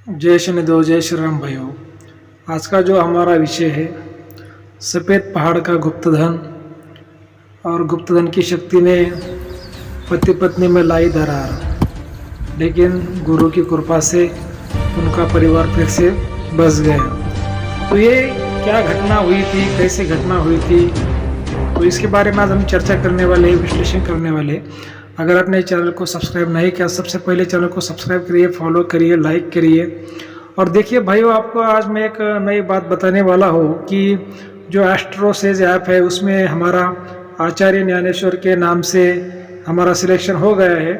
जय शनिदेव, जय श्री राम भाइयों। आज का जो हमारा विषय है सफ़ेद पहाड़ का गुप्तधन। और गुप्तधन की शक्ति ने पति पत्नी में लाई दरार, लेकिन गुरु की कृपा से उनका परिवार फिर से बस गया। तो ये क्या घटना हुई थी, कैसे घटना हुई थी, तो इसके बारे में आज हम चर्चा करने वाले हैं, विश्लेषण करने वाले हैं। अगर आपने चैनल को सब्सक्राइब नहीं किया, सबसे पहले चैनल को सब्सक्राइब करिए, फॉलो करिए, लाइक करिए। और देखिए भाइयों, आपको आज मैं एक नई बात बताने वाला हूँ कि जो एस्ट्रोसेज ऐप है उसमें हमारा आचार्य ज्ञानेश्वर के नाम से हमारा सिलेक्शन हो गया है।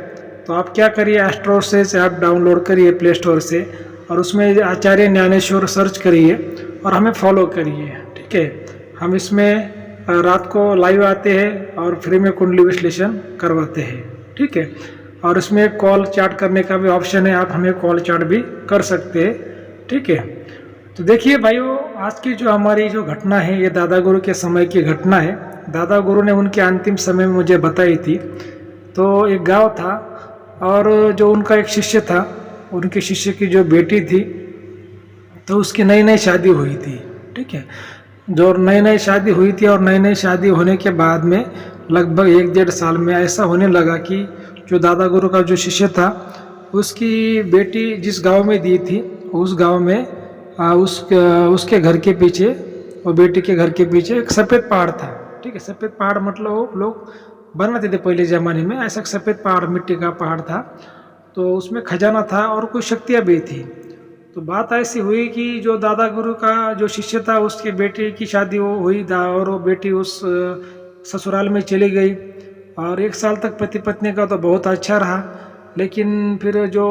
तो आप क्या करिए, एस्ट्रोसेज ऐप डाउनलोड करिए प्ले स्टोर से और उसमें आचार्य ज्ञानेश्वर सर्च करिए और हमें फॉलो करिए। ठीक है, हम इसमें रात को लाइव आते हैं और फ्री में कुंडली विश्लेषण करवाते हैं। ठीक है, और इसमें कॉल चैट करने का भी ऑप्शन है, आप हमें कॉल चैट भी कर सकते हैं। ठीक है, तो देखिए भाइयों, आज की जो हमारी जो घटना है ये दादा गुरु के समय की घटना है। दादा गुरु ने उनके अंतिम समय में मुझे बताई थी। तो एक गांव था और जो उनका एक शिष्य था, उनके शिष्य की जो बेटी थी तो उसकी नई नई शादी हुई थी। ठीक है, जो नई नई शादी हुई थी और नई नई शादी होने के बाद में लगभग 1-1.5 साल में ऐसा होने लगा कि जो दादा गुरु का जो शिष्य था उसकी बेटी जिस गांव में दी थी उस गांव में उसके घर के पीछे, वो बेटी के घर के पीछे एक सफ़ेद पहाड़ था। ठीक है, सफ़ेद पहाड़ मतलब वो लोग बनाते थे पहले ज़माने में, ऐसा सफ़ेद पहाड़, मिट्टी का पहाड़ था। तो उसमें खजाना था और कुछ शक्तियाँ भी थी। तो बात ऐसी हुई कि जो दादा गुरु का जो शिष्य था उसके बेटे की शादी हुई और वो बेटी उस ससुराल में चली गई। और 1 साल तक पति पत्नी का तो बहुत अच्छा रहा, लेकिन फिर जो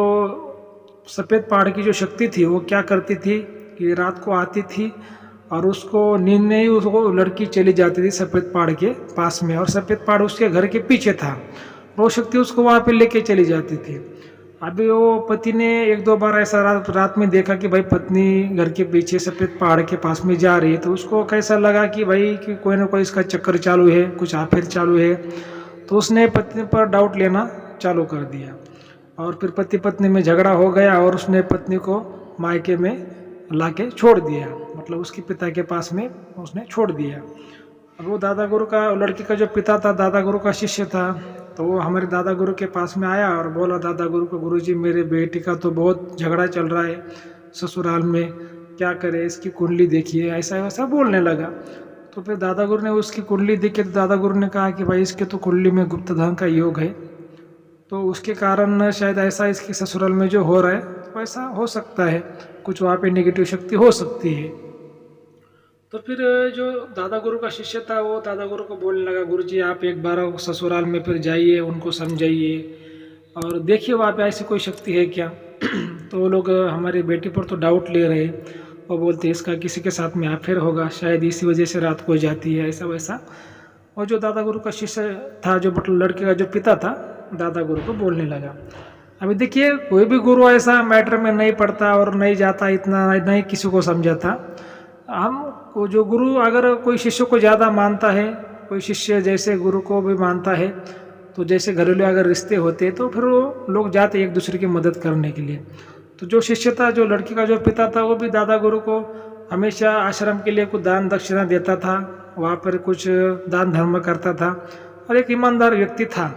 सफ़ेद पहाड़ की जो शक्ति थी वो क्या करती थी कि रात को आती थी और उसको नींद में ही उसको लड़की चली जाती थी सफ़ेद पहाड़ के पास में, और सफ़ेद पहाड़ उसके घर के पीछे था। वो शक्ति उसको वहाँ पे लेके चली जाती थी। अभी वो पति ने 1-2 बार ऐसा रात में देखा कि भाई पत्नी घर के पीछे सफ़ेद पहाड़ के पास में जा रही है। तो उसको कैसा लगा कि भाई कि कोई ना कोई इसका चक्कर चालू है, कुछ आफिर चालू है। तो उसने पत्नी पर डाउट लेना चालू कर दिया और फिर पति पत्नी में झगड़ा हो गया और उसने पत्नी को मायके में लाके छोड़ दिया, मतलब उसके पिता के पास में उसने छोड़ दिया। अब वो दादा गुरु का, लड़की का जो पिता था दादा गुरु का शिष्य था, तो वो हमारे दादा गुरु के पास में आया और बोला दादा गुरु को, गुरुजी मेरे बेटी का तो बहुत झगड़ा चल रहा है ससुराल में, क्या करे, इसकी कुंडली देखिए, ऐसा वैसा बोलने लगा। तो फिर दादा गुरु ने उसकी कुंडली देखी तो दादा गुरु ने कहा कि भाई इसके तो कुंडली में गुप्तधन का योग है, तो उसके कारण शायद ऐसा इसके ससुराल में जो हो रहा है तो ऐसा हो सकता है, कुछ वहाँ पे नेगेटिव शक्ति हो सकती है। तो फिर जो दादा गुरु का शिष्य था वो दादा गुरु को बोलने लगा, गुरुजी आप एक बार ससुराल में फिर जाइए, उनको समझाइए और देखिए वहाँ पे ऐसी कोई शक्ति है क्या। तो वो लोग हमारी बेटी पर तो डाउट ले रहे, और बोलते इसका किसी के साथ में अफेयर होगा, शायद इसी वजह से रात को जाती है, ऐसा वैसा। और जो दादा गुरु का शिष्य था, जो मतलब लड़के का जो पिता था, दादा गुरु को बोलने लगा। अभी देखिए, कोई भी गुरु ऐसा मैटर में नहीं पड़ता और नहीं जाता, इतना नहीं किसी को समझाता। हम को जो गुरु अगर कोई शिष्य को ज़्यादा मानता है, कोई शिष्य जैसे गुरु को भी मानता है, तो जैसे घरेलू अगर रिश्ते होते तो फिर वो लोग जाते एक दूसरे की मदद करने के लिए। तो जो शिष्य था, जो लड़की का जो पिता था, वो भी दादा गुरु को हमेशा आश्रम के लिए कुछ दान दक्षिणा देता था, वहाँ पर कुछ दान धर्म करता था और एक ईमानदार व्यक्ति था।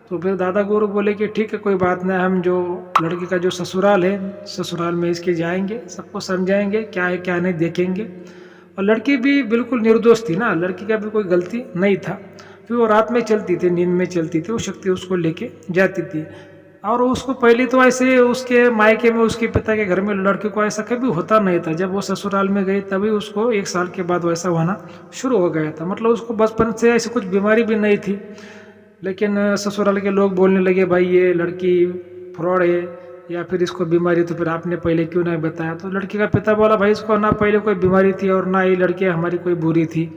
तो फिर दादा गुरु बोले कि ठीक है, कोई बात नहीं, हम जो लड़की का जो ससुराल है, ससुराल में इसके जाएंगे, सबको समझाएंगे क्या है क्या नहीं, देखेंगे। और लड़की भी बिल्कुल निर्दोष थी ना, लड़की का भी कोई गलती नहीं था। फिर वो रात में चलती थी, नींद में चलती थी, वो शक्ति उसको लेके जाती थी। और उसको पहले तो ऐसे उसके मायके में, उसके पिता के घर में लड़के को ऐसा कभी होता नहीं था। जब वो ससुराल में गई तभी उसको 1 साल के बाद वैसा होना शुरू हो गया था। मतलब उसको बचपन से ऐसी कुछ बीमारी भी नहीं थी, लेकिन ससुराल के लोग बोलने लगे भाई ये लड़की फ्रॉड है या फिर इसको बीमारी, तो फिर आपने पहले क्यों नहीं बताया। तो लड़की का पिता बोला भाई इसको ना पहले कोई बीमारी थी और ना ही लड़की हमारी कोई बुरी थी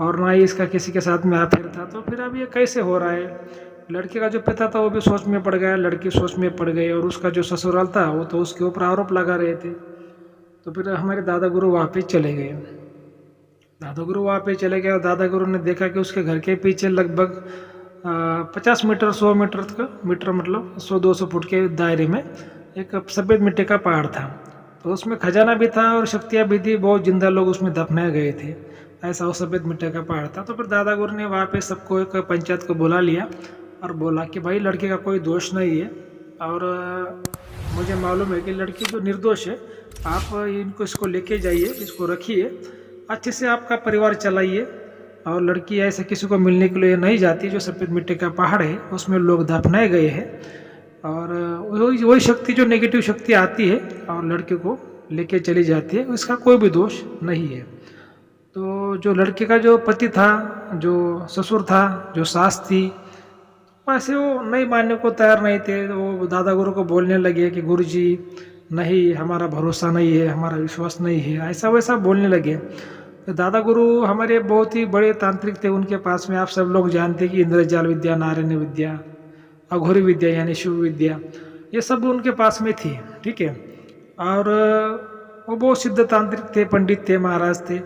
और ना ही इसका किसी के साथ में अफेयर था, तो फिर अब ये कैसे हो रहा है। लड़के का जो पिता था वो भी सोच में पड़ गया, लड़की सोच में पड़ गई, और उसका जो ससुराल था वो तो उसके ऊपर आरोप लगा रहे थे। तो फिर हमारे दादा गुरु वहाँ पे चले गए। दादा गुरु वहाँ पे चले गए और दादा गुरु ने देखा कि उसके घर के पीछे लगभग 50 मीटर 100 मीटर का मीटर, मतलब 100-200 फुट के दायरे में एक सफ़ेद मिट्टी का पहाड़ था, तो उसमें खजाना भी था और शक्तियाँ भी थी, बहुत जिंदा लोग उसमें दफनाए गए थे। ऐसा वो सफ़ेद मिट्टी का पहाड़ था। तो फिर दादा गुरु ने वहाँ पे सबको एक पंचायत को बुला लिया और बोला कि भाई लड़के का कोई दोष नहीं है और मुझे मालूम है कि लड़की जो निर्दोष है, आप इनको इसको लेके जाइए, इसको रखिए, अच्छे से आपका परिवार चलाइए। और लड़की ऐसे किसी को मिलने के लिए नहीं जाती। जो सफ़ेद मिट्टी का पहाड़ है उसमें लोग दफनाए गए हैं और वही वही शक्ति जो नेगेटिव शक्ति आती है और लड़के को लेके चली जाती है, इसका कोई भी दोष नहीं है। तो जो लड़के का जो पति था, जो ससुर था, जो सास थी, वैसे वो नहीं मानने को तैयार नहीं थे। वो दादा गुरु को बोलने लगे कि गुरु जी नहीं, हमारा भरोसा नहीं है, हमारा विश्वास नहीं है, ऐसा वैसा बोलने लगे। तो दादा गुरु हमारे बहुत ही बड़े तांत्रिक थे। उनके पास में आप सब लोग जानते हैं कि इंद्रजाल विद्या, नारायण विद्या, अघोरी विद्या यानी शिव विद्या, ये सब उनके पास में थी। ठीक है। और वो बहुत सिद्ध तांत्रिक थे, पंडित थे, महाराज थे।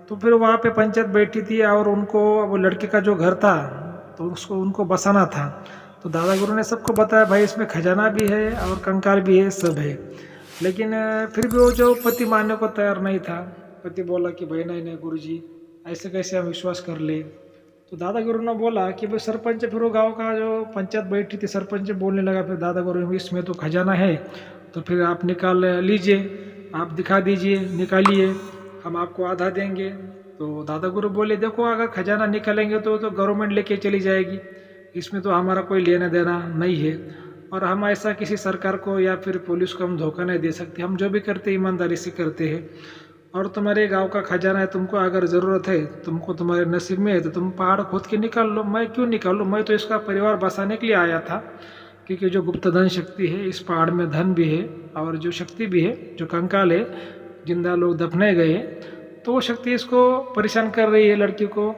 तो फिर वहाँ पे पंचायत बैठी थी और उनको वो लड़के का जो घर था तो उसको उनको बसाना था। तो दादा गुरु ने सबको बताया भाई इसमें खजाना भी है और कंकाल भी है, सब है। लेकिन फिर भी वो जो पति मानने को तैयार नहीं था। पति बोला कि भाई नहीं नहीं गुरु जी, ऐसे कैसे हम विश्वास कर ले। तो दादा गुरु ने बोला कि भाई सरपंच, फिर वो गाँव का जो पंचायत बैठी थी, सरपंच बोलने लगा फिर दादा गुरु इसमें तो खजाना है, तो फिर आप निकाल लीजिए, आप दिखा दीजिए, निकालिए, हम आपको आधा देंगे। तो दादा गुरु बोले देखो अगर खजाना निकालेंगे तो गवर्नमेंट लेके चली जाएगी, इसमें तो हमारा कोई लेना देना नहीं है और हम ऐसा किसी सरकार को या फिर पुलिस को हम धोखा नहीं दे सकते। हम जो भी करते ईमानदारी से करते हैं। और तुम्हारे गांव का खजाना है, तुमको अगर ज़रूरत है, तुमको तुम्हारे नसीब में है तो तुम पहाड़ खोद के निकाल लो। मैं क्यों निकालूँ, मैं तो इसका परिवार बसाने के लिए आया था। क्योंकि जो गुप्त धन शक्ति है, इस पहाड़ में धन भी है और जो शक्ति भी है, जो कंकाल है, जिंदा लोग दफनाए गए हैं, तो वो शक्ति इसको परेशान कर रही है लड़की को।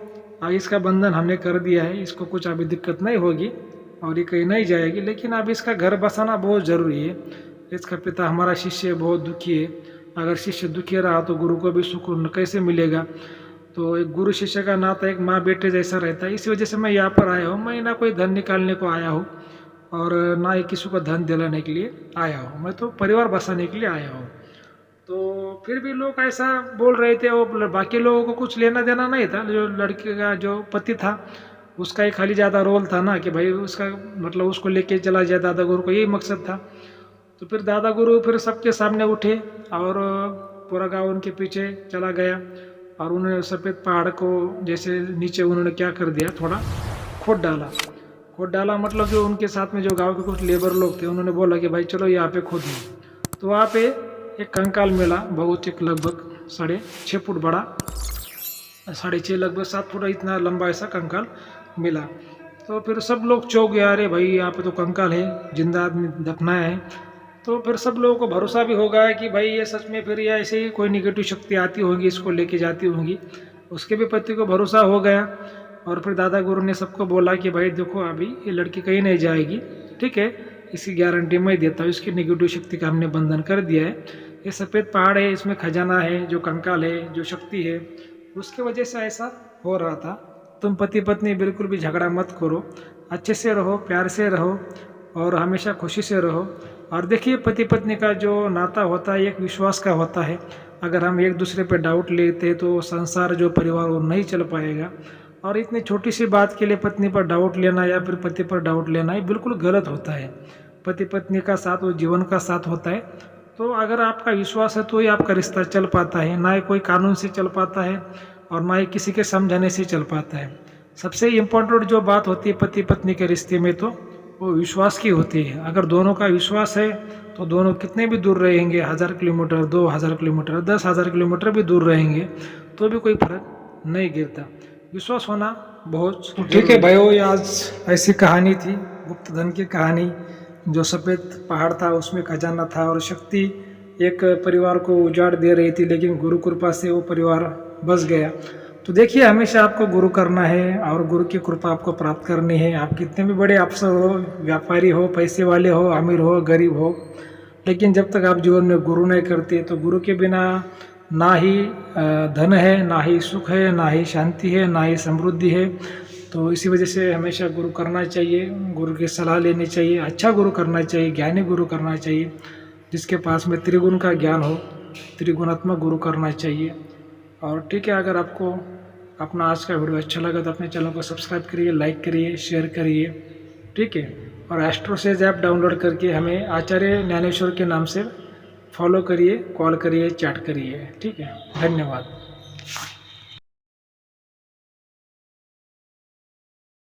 इसका बंधन हमने कर दिया है, इसको कुछ अभी दिक्कत नहीं होगी और ये कहीं नहीं जाएगी। लेकिन अब इसका घर बसाना बहुत ज़रूरी है। इसका पिता हमारा शिष्य बहुत दुखी है। अगर शिष्य दुखी रहा तो गुरु को भी सुकून कैसे मिलेगा। तो एक गुरु शिष्य का नाता एक माँ बेटे जैसा रहता है। इसी वजह से मैं यहाँ पर आया हूँ। मैं ना कोई धन निकालने को आया हूँ और ना ही किसी को धन दिलाने के लिए आया हूँ, मैं तो परिवार बसाने के लिए आया हूँ। तो फिर भी लोग ऐसा बोल रहे थे। वो बाकी लोगों को कुछ लेना देना नहीं था। जो लड़के का जो पति था उसका ही खाली ज़्यादा रोल था ना कि भाई उसका मतलब उसको लेके चला जाए, दादा गुरु को यही मकसद था। तो फिर दादा गुरु फिर सबके सामने उठे और पूरा गाँव उनके पीछे चला गया और उन्होंने सफ़ेद पहाड़ को जैसे नीचे उन्होंने क्या कर दिया, थोड़ा खोद डाला। मतलब जो उनके साथ में जो गांव के कुछ लेबर लोग थे उन्होंने बोला कि भाई चलो यहाँ पे खोद लो। तो वहाँ पे एक कंकाल मिला, बहुत एक लगभग 6.5 फुट बड़ा, 6.5 लगभग 7 फुट इतना लंबा ऐसा कंकाल मिला। तो फिर सब लोग चौंक गए, अरे भाई यहाँ पे तो कंकाल है, जिंदा आदमी दफनाया है। तो फिर सब लोगों को भरोसा भी हो गया कि भाई ये सच में फिर ये ऐसे ही कोई निगेटिव शक्ति आती होगी, इसको लेके जाती होंगी। उसके भी पति को भरोसा हो गया और फिर दादा गुरु ने सबको बोला कि भाई देखो अभी ये लड़की कहीं नहीं जाएगी, ठीक है, इसकी गारंटी मैं देता हूँ। इसकी नेगेटिव शक्ति का हमने बंधन कर दिया है। ये सफ़ेद पहाड़ है, इसमें खजाना है, जो कंकाल है, जो शक्ति है, उसके वजह से ऐसा हो रहा था। तुम पति पत्नी बिल्कुल भी झगड़ा मत करो, अच्छे से रहो, प्यार से रहो और हमेशा खुशी से रहो। और देखिए पति पत्नी का जो नाता होता है एक विश्वास का होता है। अगर हम एक दूसरे पे डाउट लेते हैं तो संसार जो परिवार वो नहीं चल पाएगा। और इतनी छोटी सी बात के लिए पत्नी पर डाउट लेना या फिर पति पर डाउट लेना ये बिल्कुल गलत होता है। पति पत्नी का साथ वो जीवन का साथ होता है। तो अगर आपका विश्वास है तो ही आपका रिश्ता चल पाता है, ना ही कोई कानून से चल पाता है और ना ही किसी के समझाने से चल पाता है। सबसे इम्पोर्टेंट जो बात होती है पति पत्नी के रिश्ते में तो वो विश्वास की होती है। अगर दोनों का विश्वास है तो दोनों कितने भी दूर रहेंगे, 1000 किलोमीटर, 2000 किलोमीटर, 10,000 किलोमीटर भी दूर रहेंगे तो भी कोई फर्क नहीं गिरता। विश्वास होना बहुत ठीक है भाइयों। ये आज ऐसी कहानी थी, गुप्त धन की कहानी। जो सफ़ेद पहाड़ था उसमें खजाना था और शक्ति एक परिवार को उजाड़ दे रही थी, लेकिन गुरु कृपा से वो परिवार बच गया। तो देखिए हमेशा आपको गुरु करना है और गुरु की कृपा आपको प्राप्त करनी है। आप कितने भी बड़े अफसर हो, व्यापारी हो, पैसे वाले हो, अमीर हो, गरीब हो, लेकिन जब तक आप जीवन में गुरु नहीं करते तो गुरु के बिना ना ही धन है, ना ही सुख है, ना ही शांति है, ना ही समृद्धि है। तो इसी वजह से हमेशा गुरु करना चाहिए, गुरु की सलाह लेनी चाहिए, अच्छा गुरु करना चाहिए, ज्ञानी गुरु करना चाहिए। जिसके पास में त्रिगुण का ज्ञान हो, त्रिगुणात्मक गुरु करना चाहिए। और ठीक है, अगर आपको अपना आज का वीडियो अच्छा लगा तो अपने चैनल को सब्सक्राइब करिए, लाइक करिए, शेयर करिए, ठीक है। और एस्ट्रोसेज ऐप डाउनलोड करके हमें आचार्य ज्ञानेश्वर के नाम से फॉलो करिए, कॉल करिए, चैट करिए, ठीक है। धन्यवाद।